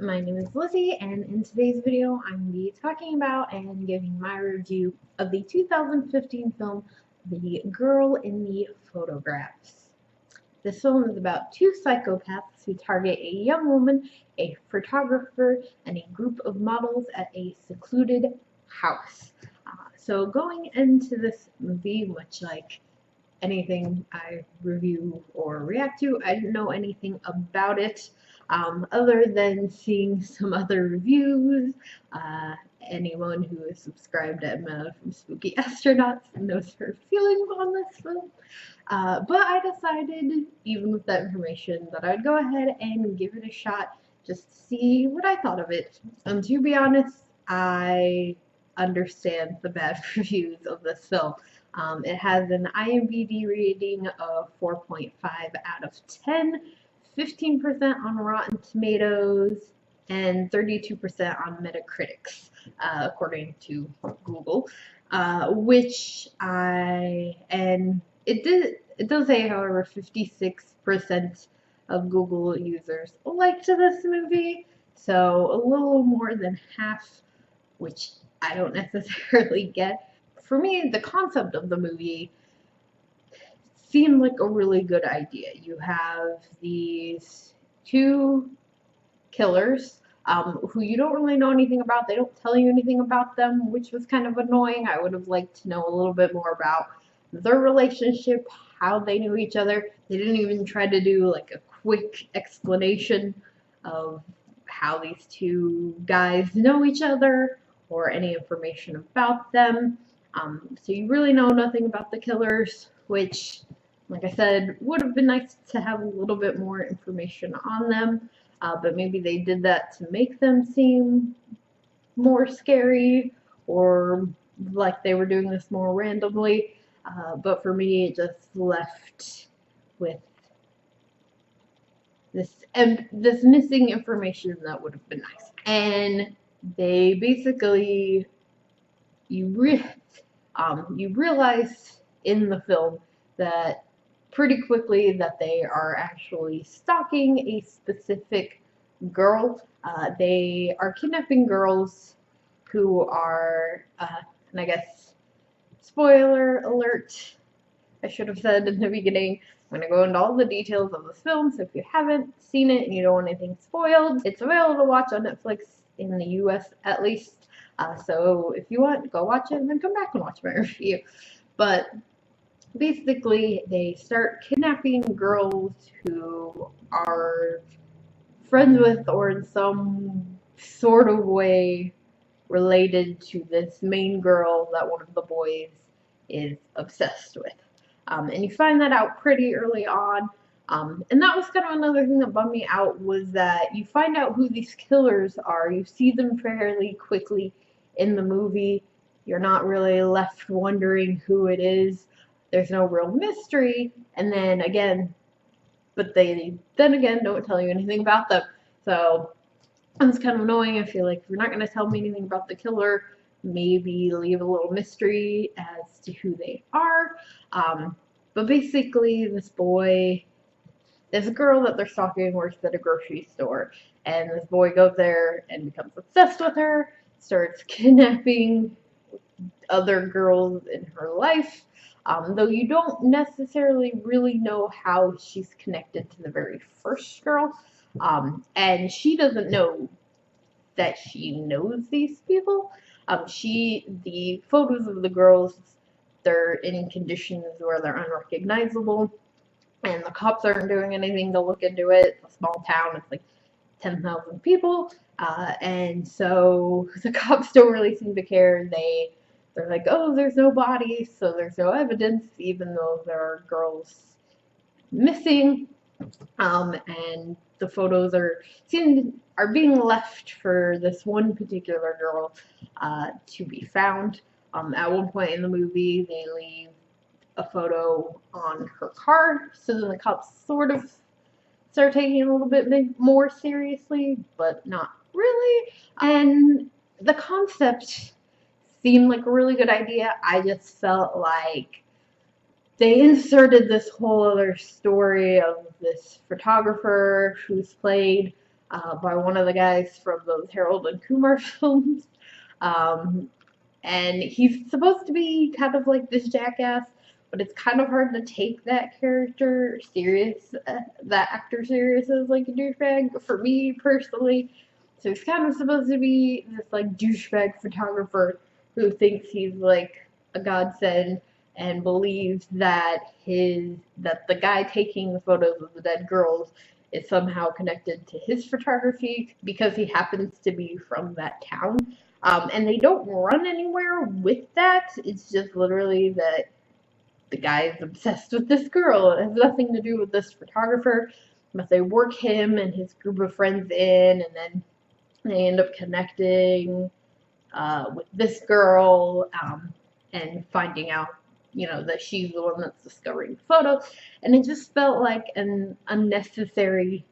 my name is Lizzie, and in today's video I'm going to be talking about and giving my review of the 2015 film The Girl in the Photographs. This film is about two psychopaths who target a young woman, a photographer, and a group of models at a secluded house. So going into this movie, much like anything I review or react to, I didn't know anything about it. Other than seeing some other reviews. Anyone who is subscribed to Amino from Spooky Astronauts knows her feelings on this film. But I decided, even with that information, that I'd go ahead and give it a shot just to see what I thought of it. And to be honest, I understand the bad reviews of this film. It has an IMDb rating of 4.5 out of 10. 15% on Rotten Tomatoes, and 32% on Metacritic, according to Google, it does say, however, 56% of Google users liked this movie, so a little more than half, which I don't necessarily get. For me, the concept of the movie seemed like a really good idea. You have these two killers who you don't really know anything about. They don't tell you anything about them, which was kind of annoying. I would have liked to know a little bit more about their relationship, how they knew each other. They didn't even try to do like a quick explanation of how these two guys know each other or any information about them. So you really know nothing about the killers, which, like I said, would have been nice to have a little bit more information on them, but maybe they did that to make them seem more scary or like they were doing this more randomly, but for me it just left with this missing information that would have been nice. And they basically, you realize in the film that pretty quickly that they are actually stalking a specific girl. They are kidnapping girls who are, and I guess, spoiler alert, I should have said in the beginning, I'm going to go into all the details of the film, so if you haven't seen it and you don't want anything spoiled, it's available to watch on Netflix in the US at least. So if you want, go watch it and then come back and watch my review. But basically, they start kidnapping girls who are friends with or in some sort of way related to this main girl that one of the boys is obsessed with. And you find that out pretty early on. And that was kind of another thing that bummed me out, was that you find out who these killers are. You see them fairly quickly in the movie. You're not really left wondering who it is. There's no real mystery, and then again don't tell you anything about them. So it's kind of annoying. I feel like if you're not going to tell me anything about the killer, maybe leave a little mystery as to who they are. But basically, this girl that they're stalking works at a grocery store, and this boy goes there and becomes obsessed with her, starts kidnapping other girls in her life. Though you don't necessarily really know how she's connected to the very first girl. And she doesn't know that she knows these people. The photos of the girls, they're in conditions where they're unrecognizable, and the cops aren't doing anything to look into it. It's a small town, it's like 10,000 people, and so the cops don't really seem to care. They're like, oh, there's no bodies, so there's no evidence, even though there are girls missing. And the photos are being left for this one particular girl to be found. At one point in the movie, they leave a photo on her car, so then the cops sort of start taking it a little bit more seriously, but not really. And the concept seemed like a really good idea. I just felt like they inserted this whole other story of this photographer who's played by one of the guys from those Harold and Kumar films. Um, and he's supposed to be kind of like this jackass, but it's kind of hard to take that character serious, that actor serious as like a douchebag for me personally. So he's kind of supposed to be this like douchebag photographer who thinks he's like a godsend and believes that the guy taking the photos of the dead girls is somehow connected to his photography because he happens to be from that town. And they don't run anywhere with that. It's just literally that the guy is obsessed with this girl. It has nothing to do with this photographer, but they work him and his group of friends in, and then they end up connecting with this girl and finding out, that she's the one that's discovering the photo. And it just felt like an unnecessary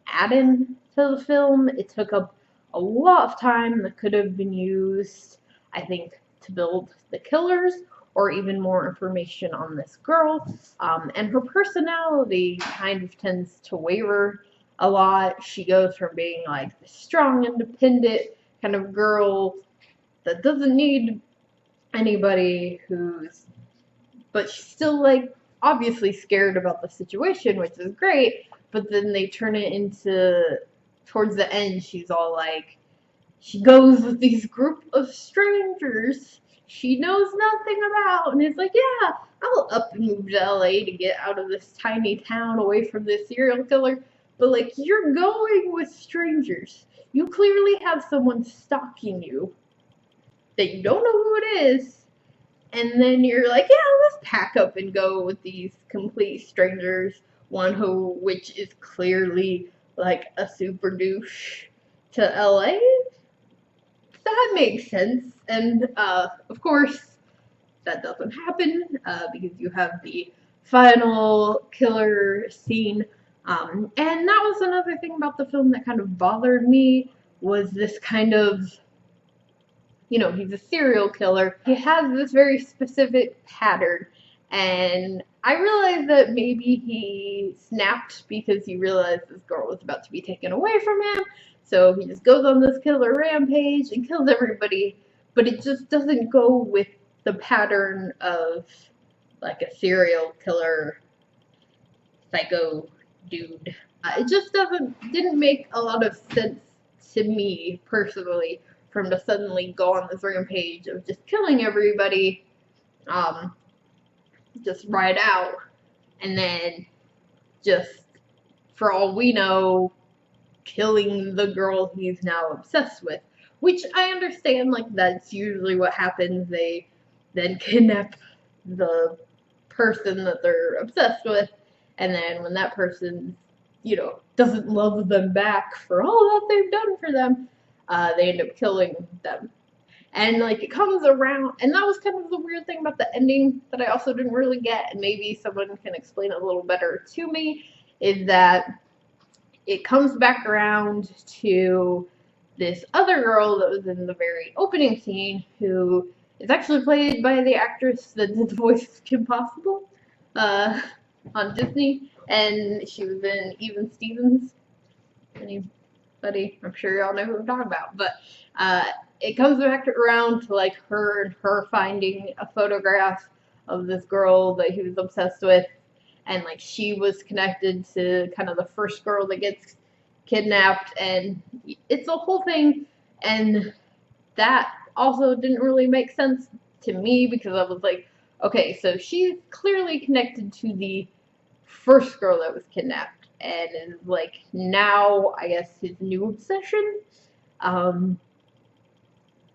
add-in to the film. It took up a lot of time that could have been used, I think, to build the killers or even more information on this girl. And her personality kind of tends to waver a lot. She goes from being like the strong, independent kind of girl that doesn't need anybody but she's still like obviously scared about the situation, which is great. But then they turn it into, towards the end, she's all like, she goes with these group of strangers she knows nothing about, and it's like, yeah, I'll up and move to LA to get out of this tiny town away from this serial killer. But like, you're going with strangers. You clearly have someone stalking you that you don't know who it is, and then you're like, yeah, let's pack up and go with these complete strangers, which is clearly like a super douche, to LA. That makes sense. And of course, that doesn't happen because you have the final killer scene. And that was another thing about the film that kind of bothered me, was this kind of, he's a serial killer. He has this very specific pattern. And I realized that maybe he snapped because he realized this girl was about to be taken away from him. So he just goes on this killer rampage and kills everybody. But it just doesn't go with the pattern of like a serial killer psycho dude. It just didn't make a lot of sense to me personally for him to suddenly go on this rampage of just killing everybody, just right out, and then just, for all we know, killing the girl he's now obsessed with. Which I understand, like, that's usually what happens. They then kidnap the person that they're obsessed with, and then when that person, doesn't love them back for all that they've done for them, they end up killing them. And like, it comes around, and that was kind of the weird thing about the ending that I also didn't really get, and maybe someone can explain it a little better to me, is that it comes back around to this other girl that was in the very opening scene, who is actually played by the actress that did the voice of Kim Possible on Disney, and she was in Even Stevens. Anybody? I'm sure y'all know who I'm talking about. But it comes back around to like her finding a photograph of this girl that he was obsessed with, and like she was connected to kind of the first girl that gets kidnapped, and it's a whole thing. And that also didn't really make sense to me, because I was like, okay, so she's clearly connected to the first girl that was kidnapped, and is like now, I guess, his new obsession.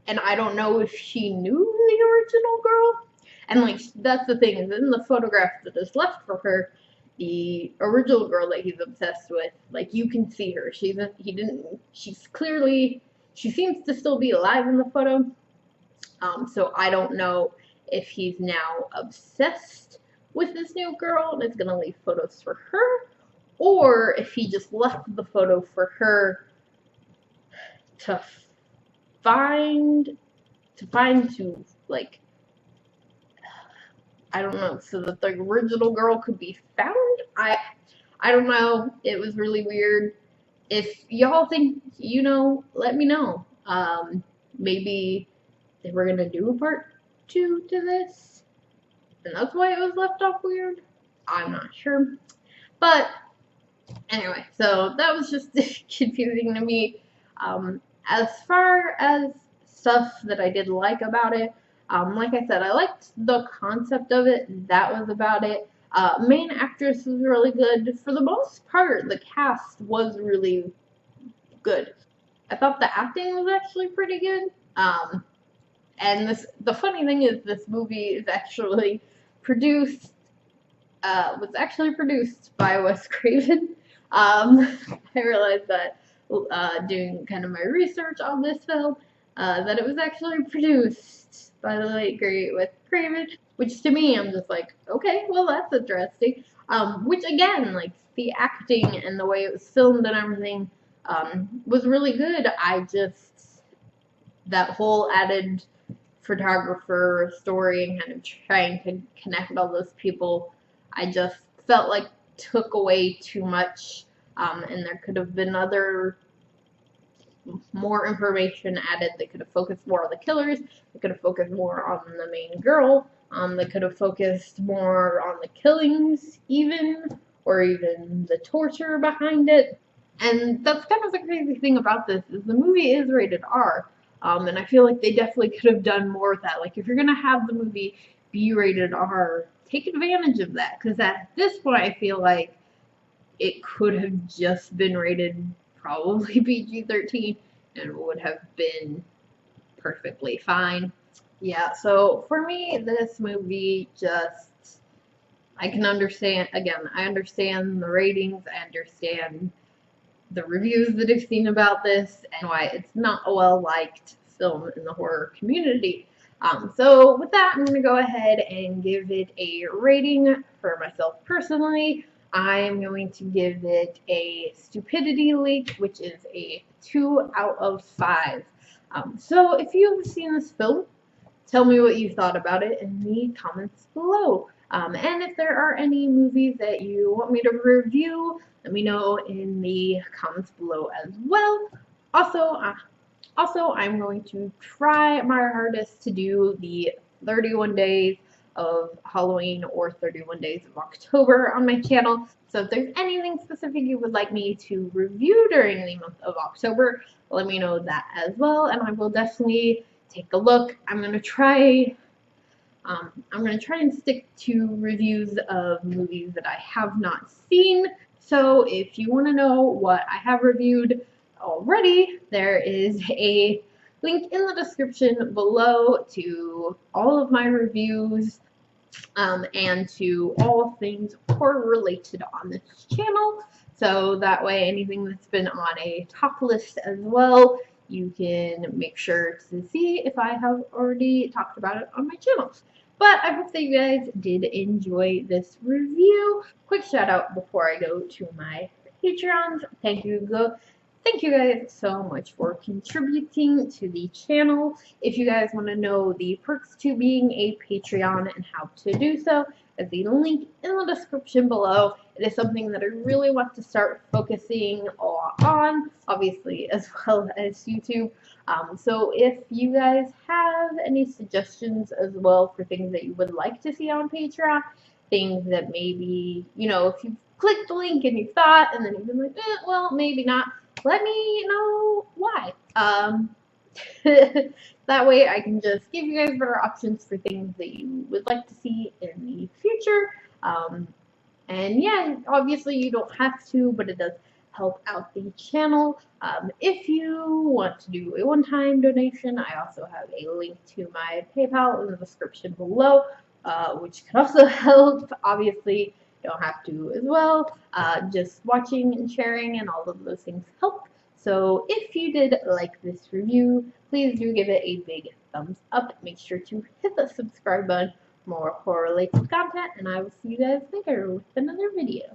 And I don't know if she knew the original girl. And like, that's the thing, is in the photograph that is left for her, the original girl that he's obsessed with, like, you can see her. She seems to still be alive in the photo. So I don't know if he's now obsessed with this new girl and is gonna leave photos for her, or if he just left the photo for her to find like, I don't know, so that the original girl could be found. I don't know. It was really weird. if y'all think you know, let me know. Maybe they were gonna do a part 2 to this, and that's why it was left off weird. I'm not sure. But anyway, so that was just confusing to me. As far as stuff that I did like about it, like I said, I liked the concept of it. That was about it. Main actress was really good. For the most part, the cast was really good. I thought the acting was actually pretty good. And the funny thing is, this movie is actually produced was actually produced by Wes Craven. I realized that doing kind of my research on this film, that it was actually produced by the late great Wes Craven, which to me I'm just like, okay, well that's interesting. Which again, like the acting and the way it was filmed and everything, was really good. That whole added photographer story and kind of trying to connect all those people, I just felt like took away too much, and there could have been more information added. They could have focused more on the killers. They could have focused more on the main girl. They could have focused more on the killings, or even the torture behind it. And that's kind of the crazy thing about this is the movie is rated R. And I feel like they definitely could have done more with that. Like, if you're going to have the movie be rated R, take advantage of that. Because at this point, I feel like it could have just been rated probably PG-13 and would have been perfectly fine. Yeah, so for me, this movie just, I can understand, again, I understand the ratings, I understand the reviews that I've seen about this and why it's not a well-liked film in the horror community. So with that, I'm going to go ahead and give it a rating for myself personally. I'm going to give it a stupidity leak, which is a 2 out of 5. So if you've seen this film, tell me what you thought about it in the comments below. And if there are any movies that you want me to review, let me know in the comments below as well. Also, I'm going to try my hardest to do the 31 days of Halloween or 31 days of October on my channel. So if there's anything specific you would like me to review during the month of October, let me know that as well, and I will definitely take a look. I'm gonna try and stick to reviews of movies that I have not seen. So if you want to know what I have reviewed already, there is a link in the description below to all of my reviews, and to all things horror related on this channel. So that way, anything that's been on a top list as well, you can make sure to see if I have already talked about it on my channel. But I hope that you guys did enjoy this review. Quick shout out before I go to my Patreons. Thank you guys so much for contributing to the channel. If you guys want to know the perks to being a Patreon and how to do so, there's a link in the description below. It is something that I really want to start focusing on, obviously, as well as YouTube. So if you guys have any suggestions as well for things that you would like to see on Patreon, things that maybe, if you clicked the link and you thought, and then you've been like, well, maybe not, let me know why. That way I can just give you guys better options for things that you would like to see in the future. And yeah, obviously you don't have to, but it does help out the channel. If you want to do a one-time donation, I also have a link to my PayPal in the description below, which can also help. Obviously, you don't have to as well. Just watching and sharing and all of those things help. So if you did like this review, please do give it a big thumbs up. Make sure to hit the subscribe button for more horror-related content, and I will see you guys later with another video.